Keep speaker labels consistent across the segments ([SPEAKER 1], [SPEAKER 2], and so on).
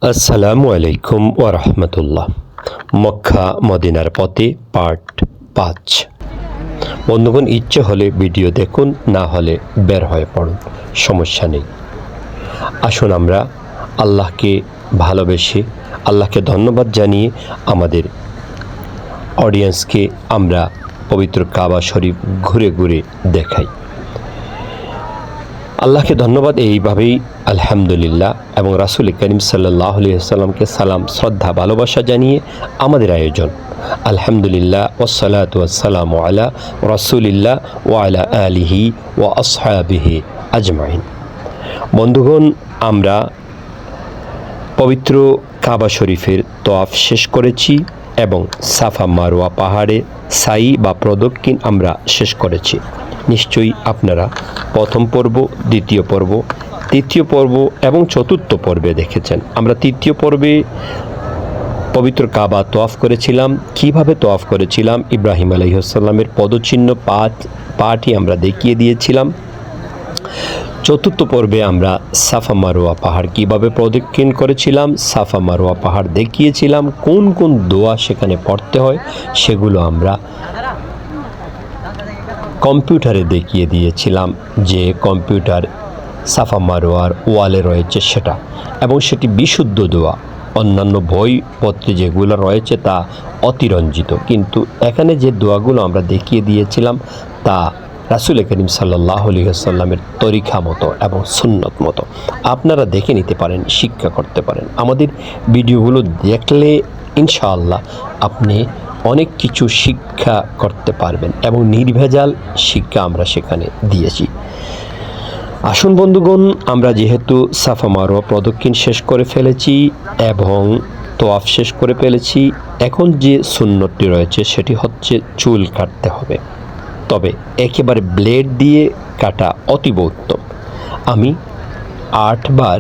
[SPEAKER 1] আসসালামু আলাইকুম ওয়া রাহমাতুল্লাহ। মক্কা মদিনার পথে পার্ট ৫। বন্ধুগণ, ইচ্ছে হলে ভিডিও দেখুন, না হলে বের হয়ে পড়ুন, সমস্যা নেই। আসুন আমরা আল্লাহকে ভালোবেসে, আল্লাহকে ধন্যবাদ জানিয়ে আমাদের অডিয়েন্সকে আমরা পবিত্র কাবা শরীফ ঘুরে ঘুরে দেখাই। আল্লাহকে ধন্যবাদ এইভাবেই আলহামদুলিল্লাহ এবং রাসূল করিম সাল্লাল্লাহু আলাইহি ওয়াসাল্লামকে সালাম শ্রদ্ধা ভালোবাসা জানিয়ে আমাদের আয়োজন আলহামদুলিল্লাহ ওয়াসসালাতু ওয়াসসালামু আলা রাসূলিল্লাহ ওয়া আলা আলিহি ওয়া আসহাবিহি আজমাইন। বন্ধুগণ, আমরা পবিত্র কাবা শরীফের তওয়াফ শেষ করেছি এবং সাফা মারওয়া পাহাড়ে সাই বা প্রদক্ষিণ আমরা শেষ করেছি। নিশ্চয়ই আপনারা প্রথম পর্ব, দ্বিতীয় পর্ব, তৃতীয় পর্ব এবং চতুর্থ পর্বে দেখেছেন। আমরা তৃতীয় পর্বে পবিত্র কাবা তওয়াফ করেছিলাম। কিভাবে তওয়াফ করেছিলাম, ইব্রাহিম আলাইহিস সালামের পদচিহ্ন পাটি আমরা দেখিয়ে দিয়েছিলাম। চতুর্থ পর্বে আমরা সাফা মারওয়া পাহাড় কীভাবে প্রদক্ষিণ করেছিলাম, সাফা মারওয়া পাহাড় দেখিয়েছিলাম। কোন কোন দোয়া সেখানে পড়তে হয় সেগুলো আমরা কম্পিউটারে দেখিয়ে দিয়েছিলাম, যে কম্পিউটার সাফা মারওয়ার ওয়ালে রয়েছে সেটা, এবং সেটি বিশুদ্ধ দোয়া। অন্যান্য বইপত্রে যেগুলো রয়েছে তা অতিরঞ্জিত, কিন্তু এখানে যে দোয়াগুলো আমরা দেখিয়ে দিয়েছিলাম তা রাসূল করিম সাল্লাল্লাহু আলাইহি ওয়াসাল্লামের তরিকা মতো এবং সুন্নত মতো। আপনারা দেখে নিতে পারেন, শিক্ষা করতে পারেন। আমাদের ভিডিওগুলো দেখলে ইনশাআল্লাহ আপনি অনেক কিছু শিক্ষা করতে পারবেন এবং নির্ভেজাল শিক্ষা আমরা সেখানে দিয়েছি। আসুন বন্ধুগণ, আমরা যেহেতু সাফা মারওয়া প্রদক্ষিণ শেষ করে ফেলেছি এবং তওয়াফ শেষ করে ফেলেছি, এখন যে সুন্নতটি রয়েছে সেটি হচ্ছে চুল কাটতে হবে, তবে একেবারে ব্লেড দিয়ে কাটা অতীব উত্তম। আমি ৮ বার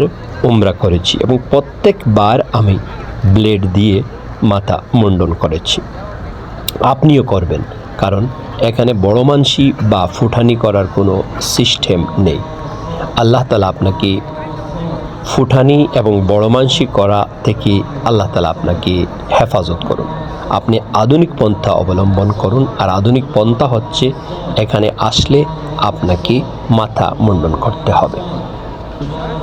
[SPEAKER 1] উমরা করেছি এবং প্রত্যেকবার আমি ব্লেড দিয়ে মাথা মুন্ডন করেছি। আপনিও করবেন, কারণ এখানে বড় মানসি বা ফুটানি করার কোনো সিস্টেম নেই। আল্লাহ তাআলা আপনাকে ফুটানি এবং বড় মানসি করা থেকে আল্লাহ তাআলা আপনাকে হেফাজত করুন। আপনি আধুনিক পন্থা অবলম্বন করুন, আর আধুনিক পন্থা হচ্ছে এখানে আসলে আপনাকে মাথা মুন্ডন করতে হবে।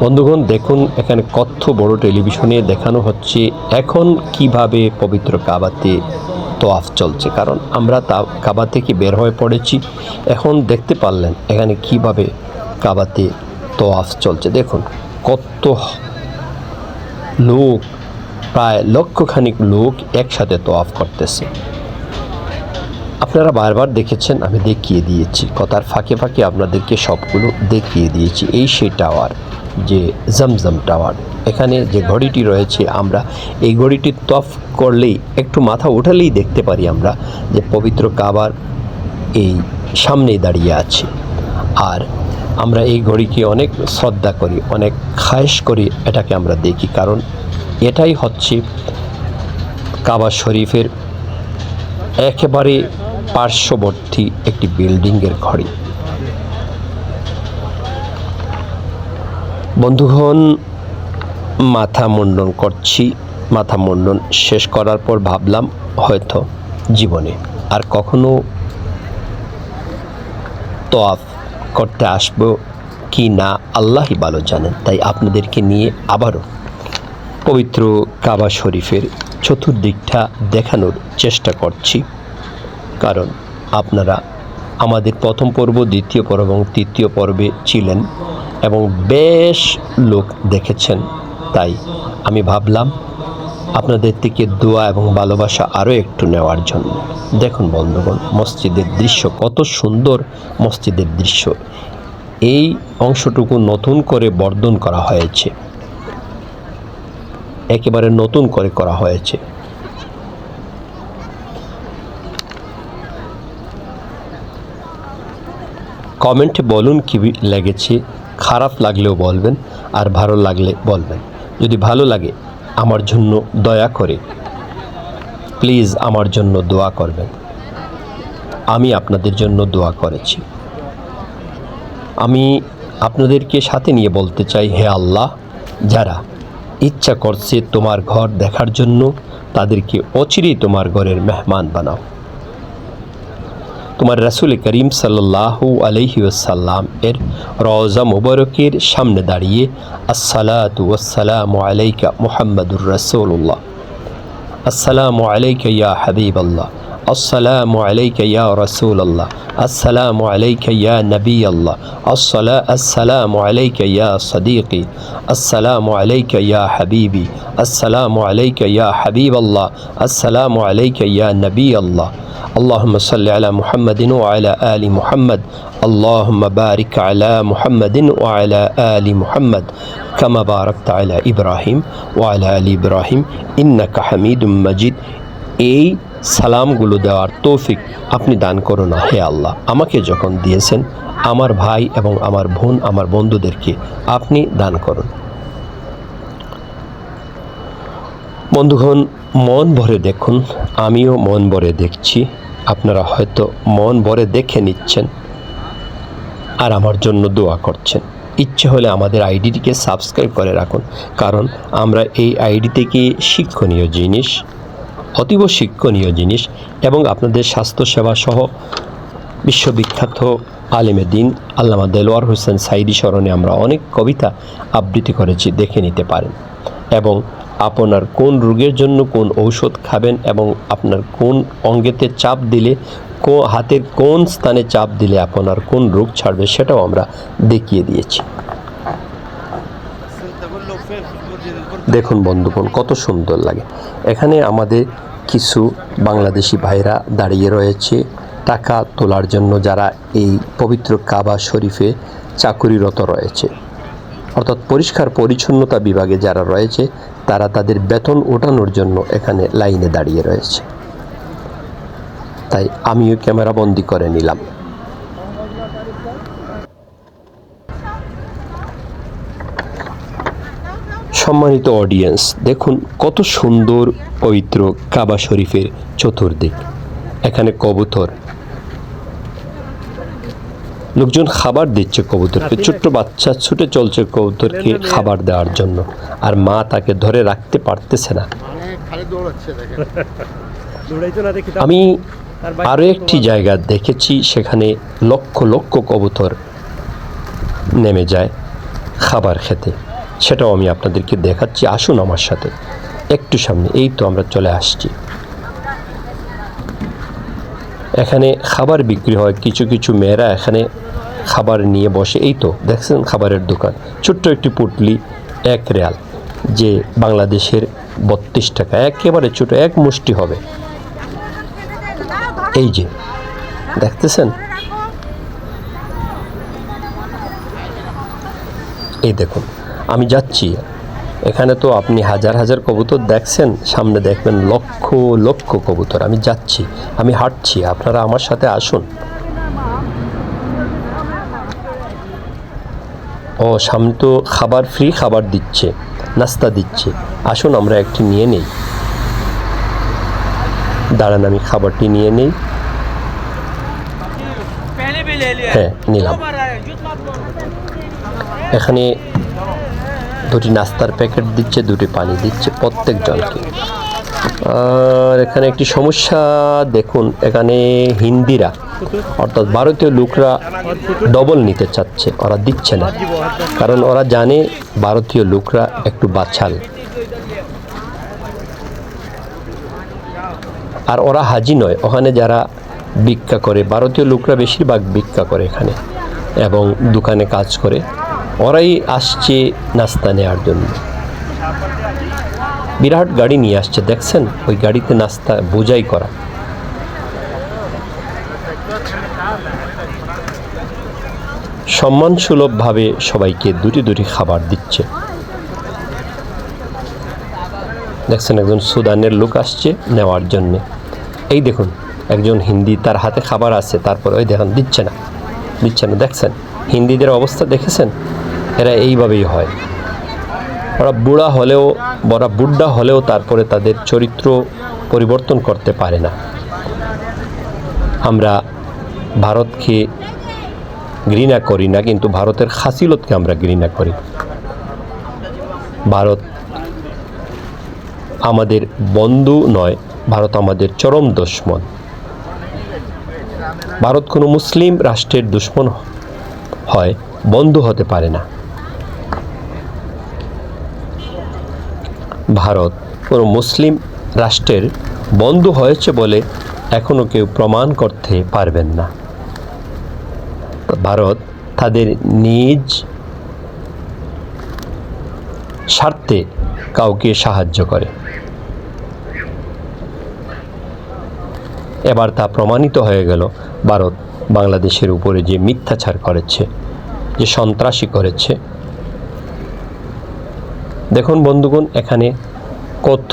[SPEAKER 1] বন্ধুগণ, দেখুন এখানে কত বড় টেলিভিশনে দেখানো হচ্ছে এখন কিভাবে পবিত্র কাবাতে তওয়াফ চলছে, কারণ আমরা কাবা থেকে বের হয়ে পড়েছি। এখন দেখতে পারলেন এখানে কিভাবে কাবাতে তওয়াফ চলছে। দেখুন কত লোক, প্রায় লক্ষখানিক লোক একসাথে তওয়াফ করতেছে। আপনারা বারবার দেখেছেন, আমি দেখিয়ে দিয়েছি, কথার ফাঁকে ফাঁকে আপনাদেরকে সবগুলো দেখিয়ে দিয়েছি। এই সেই টাওয়ার, যে জমজম টাওয়ার। এখানে যে ঘড়িটি রয়েছে, আমরা এই ঘড়িটি তওয়াফ করলেই, একটু মাথা উঠালেই দেখতে পারি আমরা যে পবিত্র কাবার এই সামনেই দাঁড়িয়ে আছে। আর আমরা এই ঘড়িকে অনেক শ্রদ্ধা করি, অনেক খায়েশ করি, এটাকে আমরা দেখি, কারণ এটাই হচ্ছে কাবা শরীফের একেবারে পার্শ্ববর্তী একটি বিল্ডিংয়ের ঘড়ি। বন্ধুগণ, মাথা মুন্ডন করছি। মাথা মুন্ডন শেষ করার পর ভাবলাম হয়তো জীবনে আর কখনো তওয়াফ করতে আসবো কি না আল্লাহই ভালো জানেন। তাই আপনাদেরকে নিয়ে আবারও পবিত্র কাবা শরীফের চতুর্দিকটা দেখানোর চেষ্টা করছি, কারণ আপনারা আমাদের প্রথম পর্ব, দ্বিতীয় পর্ব এবং তৃতীয় পর্বে ছিলেন এবং বেশ লোক দেখেছেন। তাই আমি ভাবলাম আপনাদের থেকে দোয়া এবং ভালোবাসা আরও একটু নেওয়ার জন্য। দেখুন বন্ধুগণ, মসজিদের দৃশ্য কত সুন্দর। মসজিদের দৃশ্য এই অংশটুকু নতুন করে বর্ধন করা হয়েছে, একেবারে নতুন করে করা হয়েছে। কমেন্টে বলুন কী লেগেছে, খারাপ লাগলেও বলবেন আর ভালো লাগলে বলবেন। যদি ভালো লাগে আমার জন্য দয়া করে প্লিজ আমার জন্য দোয়া করবেন। আমি আপনাদের জন্য দোয়া করেছি। আমি আপনাদেরকে সাথে নিয়ে বলতে চাই, হে আল্লাহ, যারা ইচ্ছা করছে তোমার ঘর দেখার জন্য, তাদেরকে অচিরেই তোমার ঘরের মেহমান বানাও। তোমার রাসূল করিম সাল্লাল্লাহু আলাইহি ওয়াসাল্লাম এর রওজা মুবারকের সামনে দাঁড়িয়ে আসসালাতু ওয়াসসালামু আলাইকা মুহাম্মাদুর রাসূলুল্লাহ, আসসালামু আলাইকা ইয়া হাবিবাল্লাহ, আসসালামু আলাইকা ইয়া রাসূলাল্লাহ, আসসালামু আলাইকা ইয়া নবিয়াল্লাহ, আসসালামু আলাইকা ইয়া সাদীকি, আসসালামু আলাইকা ইয়া হাবিবি, আসসালামু আলাইকা ইয়া হাবিবাল্লাহ, আসসালামু আলাইকা ইয়া নবিয়াল্লাহ। اللهم صل على محمد وعلى آل محمد، اللهم بارك على محمد وعلى آل محمد كما باركت على إبراهيم وعلى آل إبراهيم إنك حميد مجيد। এই সালামগুলো দেওয়ার তৌফিক আপনি দান করুন না হে আল্লাহ। আমাকে যখন দিয়েছেন, আমার ভাই এবং আমার বোন, আমার বন্ধুদেরকে আপনি দান করুন। বন্ধুগণ, মন ভরে দেখুন, আমিও মন ভরে দেখছি, আপনারা হয়তো মন ভরে দেখে নিচ্ছেন আর আমার জন্য দোয়া করছেন। ইচ্ছে হলে আমাদের আইডিটিকে সাবস্ক্রাইব করে রাখুন, কারণ আমরা এই আইডি থেকে শিক্ষণীয় জিনিস, অতীব শিক্ষণীয় জিনিস এবং আপনাদের স্বাস্থ্যসেবা সহ বিশ্ববিখ্যাত আলেমে দিন আল্লামা দেলোয়ার হোসেন সাইদি স্মরণে আমরা অনেক কবিতা আবৃত্তি করেছি, দেখে নিতে পারেন। এবং আপনার কোন রোগের জন্য কোন ঔষধ খাবেন এবং আপনার কোন অঙ্গেতে চাপ দিলে, হাতের কোন স্থানে চাপ দিলে আপনার কোন রোগ ছাড়বে সেটাও আমরা দেখিয়ে দিয়েছি। দেখুন বন্ধুগণ, কত সুন্দর লাগে। এখানে আমাদের কিছু বাংলাদেশি ভাইরা দাঁড়িয়ে রয়েছে টাকা তোলার জন্য, যারা এই পবিত্র কাবা শরীফে চাকুরিরত রয়েছে, অর্থাৎ পরিষ্কার পরিচ্ছন্নতা বিভাগে যারা রয়েছে তারা তাদের বেতন ওঠানোর জন্য এখানে লাইনে দাঁড়িয়ে রয়েছে। তাই আমিও ক্যামেরা বন্দি করে নিলাম। সম্মানিত অডিয়েন্স, দেখুন কত সুন্দর পবিত্র কাবা শরীফের চতুর্দিক। এখানে কবুতর, লোকজন খাবার দিচ্ছে কবুতরকে, ছোট্ট বাচ্চা ছুটে চলছে কবুতরকে খাবার দেওয়ার জন্য, আর মা তাকে ধরে রাখতে পারতেছে না। আমি আরও একটি জায়গা দেখেছি, সেখানে লক্ষ লক্ষ কবুতর নেমে যায় খাবার খেতে, সেটাও আমি আপনাদেরকে দেখাচ্ছি। আসুন আমার সাথে একটু সামনে, এই তো আমরা চলে আসছি। এখানে খাবার বিক্রি হয়, কিছু কিছু মেয়েরা এখানে খাবার নিয়ে বসে। এই তো দেখছেন খাবারের দোকান, ছোট্ট একটি পুটলি 1 রিয়াল, যে বাংলাদেশের 32 টাকা, একেবারে ছোট, এক মুষ্টি হবে। এই যে দেখতেছেন, এই দেখুন আমি যাচ্ছি, এখানে তো আপনি হাজার হাজার কবুতর দেখছেন, সামনে দেখবেন লক্ষ লক্ষ কবুতর। আমি যাচ্ছি, আমি হাঁটছি, আপনারা আমার সাথে আসুন। ও সামনে তো খাবার, ফ্রি খাবার দিচ্ছে, নাস্তা দিচ্ছে, আসুন আমরা একটি নিয়ে নেই। দাঁড়ান আমি খাবারটি নিয়ে নেই। হ্যাঁ নিলাম। এখানে 2টি নাস্তার প্যাকেট দিচ্ছে, 2টি পানি দিচ্ছে প্রত্যেকজনকে। আর এখানে একটি সমস্যা দেখুন, এখানে হিন্দিরা অর্থাৎ ভারতীয় লোকরা ডবল নিতে চাচ্ছে, ওরা দিচ্ছে না, কারণ ওরা জানে ভারতীয় লোকরা একটু বাচাল, আর ওরা হাজি নয়। ওখানে যারা ভিক্ষা করে, ভারতীয় লোকরা বেশিরভাগ ভিক্ষা করে এখানে এবং দোকানে কাজ করে, ওরাই আসছে নাস্তা নেওয়ার জন্য। বিরাট গাড়ি নিয়ে আসছে, দেখছেন ওই গাড়িতে নাস্তা বোঝাই করা। সম্মানসুলভভাবে সবাইকে 2টি খাবার দিচ্ছে। দেখছেন একজন সুদানের লোক আসছে নেওয়ার জন্যে। এই দেখুন একজন হিন্দি, তার হাতে খাবার আছে, তারপর ওই দেখুন দিচ্ছে না। দেখছেন হিন্দিদের অবস্থা দেখেছেন, এরা এইভাবেই হয়। ওরা বুড়া হলেও তারপরে তাদের চরিত্র পরিবর্তন করতে পারে না। আমরা ভারতকে ঘৃণা করি না, কিন্তু ভারতের খাসিলতকে আমরা ঘৃণা করি। ভারত আমাদের বন্ধু নয়, ভারত আমাদের চরম দুশমন। ভারত কোনো মুসলিম রাষ্ট্রের দুশমন হয়, বন্ধু হতে পারে না। ভারত কোনো মুসলিম রাষ্ট্রের বন্ধু হয়েছে বলে এখনও কেউ প্রমাণ করতে পারবেন না। ভারত তাদের নিজ স্বার্থে কাউকে সাহায্য করে। এবার তা প্রমাণিত হয়ে গেল। ভারত বাংলাদেশের উপরে যে মিথ্যাচার করেছে, যে সন্ত্রাসী করেছে। দেখুন বন্ধুগণ, এখানে কত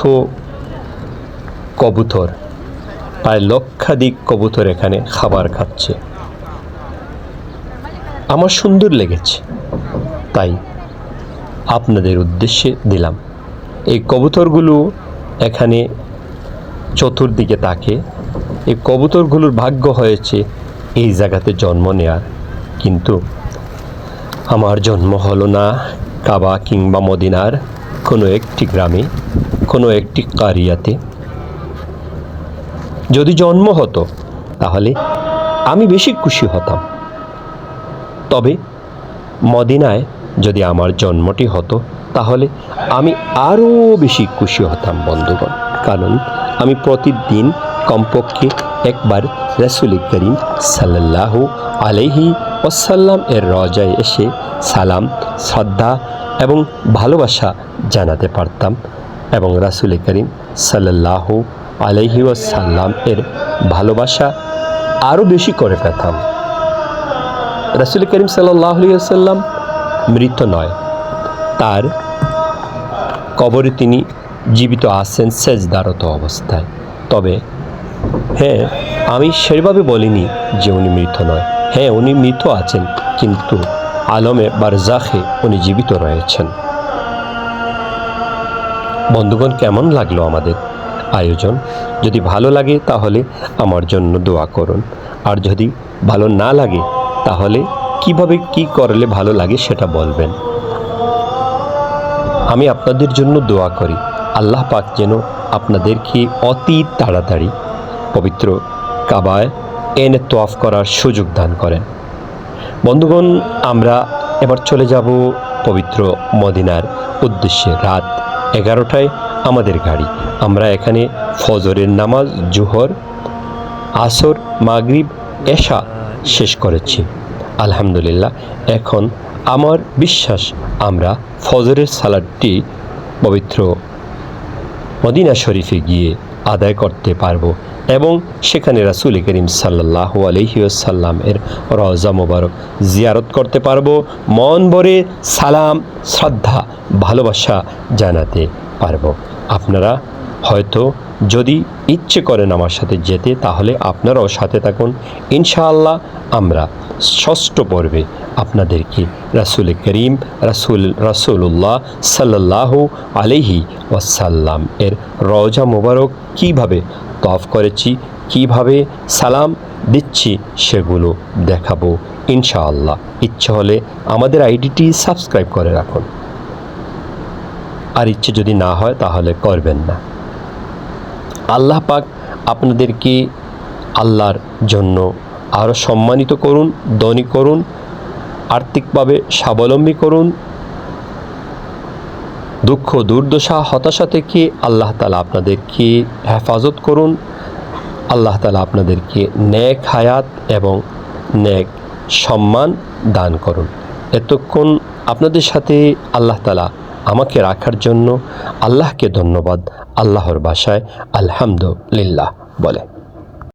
[SPEAKER 1] কবুতর, প্রায় লক্ষাধিক কবুতর এখানে খাবার খাচ্ছে। আমার সুন্দর লেগেছে, তাই আপনাদের উদ্দেশ্যে দিলাম। এই কবুতরগুলো এখানে চতুর্দিকে তাকে। এই কবুতরগুলোর ভাগ্য হয়েছে এই জায়গাতে জন্ম নেয়ার, কিন্তু আমার জন্ম হলো না কাবা কিংবা মদিনার কোনো একটি গ্রামে, কোনো একটি কারিয়াতে। যদি জন্ম হতো তাহলে আমি বেশি খুশি হতাম। তবে মদিনায় যদি আমার জন্মটি হতো তাহলে আমি আরও বেশি খুশি হতাম বন্ধুগণ। কারণ আমি প্রতিদিন কমপক্ষে একবার রাসূল করিম সাল্লাল্লাহু আলাইহি ওয়াসাল্লাম এর রওজায় এসে সালাম, শ্রদ্ধা এবং ভালোবাসা জানাতে পারতাম, এবং রাসূল করিম সাল্লাল্লাহু আলাইহি ওয়াসাল্লাম এর ভালোবাসা আরও বেশি করে পেতাম। রাসূল করিম সাল্লাল্লাহু আলাইহি ওয়াসাল্লাম মৃত নয়, তার কবরে তিনি জীবিত আছেন সেজদারত অবস্থায়। তবে হ্যাঁ, আমি সেভাবে বলিনি যে উনি মৃত নয়। হ্যাঁ, উনি মৃত আছেন, কিন্তু আলমে বারজাখে উনি জীবিত রয়েছেন। বন্ধুগণ, কেমন লাগলো আমাদের আয়োজন? যদি ভালো লাগে তাহলে আমার জন্য দোয়া করুন, আর যদি ভালো না লাগে তাহলে কিভাবে কি করলে ভালো লাগে সেটা বলবেন। আমি আপনাদের জন্য দোয়া করি, আল্লাহ পাক যেন আপনাদেরকে অতি তাড়াতাড়ি পবিত্র কাবায় এনে তওয়াফ করার সুযোগ দান করেন। বন্ধুগণ, আমরা এবার চলে যাব পবিত্র মদিনার উদ্দেশ্যে। রাত 11টায় আমাদের গাড়ি। আমরা এখানে ফজরের নামাজ, জোহর, আসর, মাগরিব, এশা শেষ করেছি আলহামদুলিল্লাহ। এখন আমার বিশ্বাস আমরা ফজরের সালাতটি পবিত্র মদিনা শরীফে গিয়ে আদায় করতে পারবো, এবং সেখানে রাসূল করিম সাল্লাল্লাহু আলাইহি ওয়াসাল্লাম এর রওজা মোবারক জিয়ারত করতে পারবো। মন ভরে সালাম, শ্রদ্ধা, ভালোবাসা জানাতে পারবো। আপনারা হয়তো যদি ইচ্ছে করেন আমার সাথে যেতে, তাহলে আপনারাও সাথে থাকুন। ইনশাআল্লাহ আমরা ষষ্ঠ পর্বে আপনাদেরকে রাসূল করিম রাসূলুল্লাহ সাল্লাল্লাহু আলাইহি ওয়াসাল্লাম এর রওজা মোবারক কীভাবে তওয়াফ করেছি, কিভাবে সালাম দিচ্ছি, সেগুলো দেখাবো ইনশাআল্লাহ। ইচ্ছে হলে আমাদের আইডিটি সাবস্ক্রাইব করে রাখুন, আর ইচ্ছে যদি না হয় তাহলে করবেন না। আল্লাহ পাক আপনাদেরকে আল্লাহর জন্য আরও সম্মানিত করুন, ধনী করুন, আর্থিকভাবে স্বাবলম্বী করুন। দুঃখ, দুর্দশা, হতাশা থেকে আল্লাহ তাআলা আপনাদেরকে হেফাজত করুন। আল্লাহ তাআলা আপনাদেরকে নেক হায়াত এবং নেক সম্মান দান করুন। এতক্ষণ আপনাদের সাথে আল্লাহ তাআলা আমাকে রাখার জন্য আল্লাহকে ধন্যবাদ। আল্লাহর ভাষায় আলহামদুলিল্লাহ বলে।